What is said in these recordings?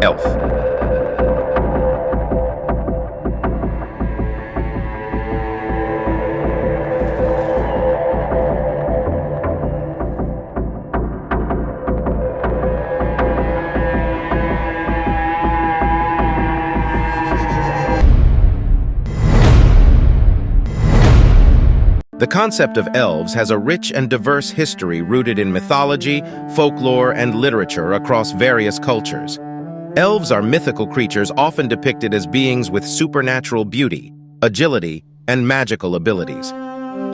Elf. The concept of elves has a rich and diverse history rooted in mythology, folklore, and literature across various cultures. Elves are mythical creatures often depicted as beings with supernatural beauty, agility, and magical abilities.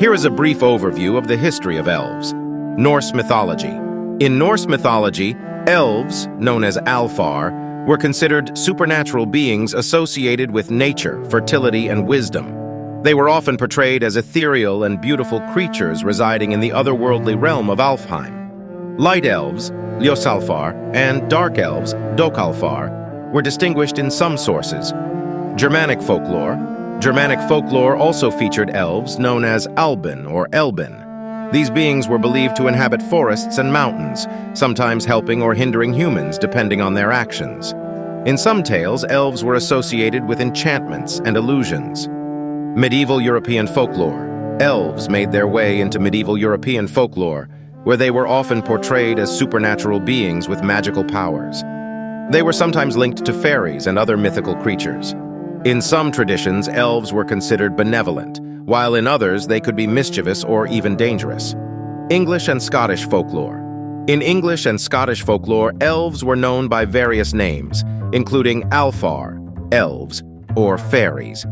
Here is a brief overview of the history of elves. Norse mythology. In Norse mythology, elves, known as Alfar, were considered supernatural beings associated with nature, fertility, and wisdom. They were often portrayed as ethereal and beautiful creatures residing in the otherworldly realm of Alfheim. Light elves, Ljósalfar, and dark elves, Dókalfar, were distinguished in some sources. Germanic folklore also featured elves known as Albin or Elbin. These beings were believed to inhabit forests and mountains, sometimes helping or hindering humans depending on their actions. In some tales, elves were associated with enchantments and illusions. Medieval European folklore. Elves made their way into medieval European folklore, where they were often portrayed as supernatural beings with magical powers. They were sometimes linked to fairies and other mythical creatures. In some traditions, elves were considered benevolent, while in others they could be mischievous or even dangerous. English and Scottish folklore. In English and Scottish folklore, elves were known by various names, including Alfar, elves, or fairies.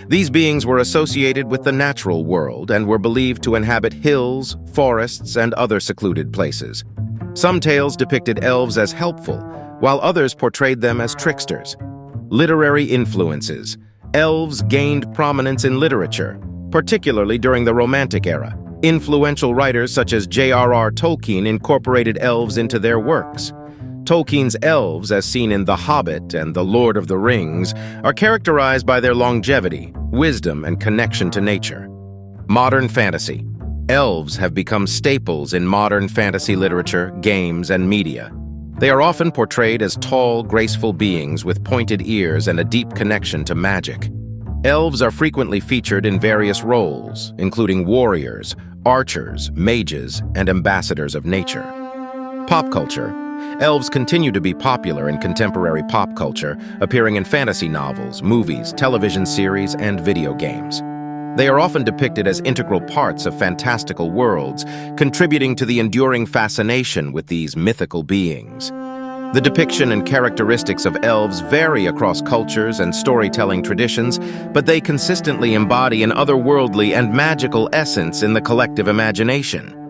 These beings were associated with the natural world and were believed to inhabit hills, forests, and other secluded places. Some tales depicted elves as helpful, while others portrayed them as tricksters. Literary influences. Elves gained prominence in literature, particularly during the Romantic era. Influential writers such as J.R.R. Tolkien incorporated elves into their works. Tolkien's elves, as seen in The Hobbit and The Lord of the Rings, are characterized by their longevity, wisdom, and connection to nature. Modern fantasy. Elves have become staples in modern fantasy literature, games, and media. They are often portrayed as tall, graceful beings with pointed ears and a deep connection to magic. Elves are frequently featured in various roles, including warriors, archers, mages, and ambassadors of nature. Pop culture. Elves continue to be popular in contemporary pop culture, appearing in fantasy novels, movies, television series, and video games. They are often depicted as integral parts of fantastical worlds, contributing to the enduring fascination with these mythical beings. The depiction and characteristics of elves vary across cultures and storytelling traditions, but they consistently embody an otherworldly and magical essence in the collective imagination.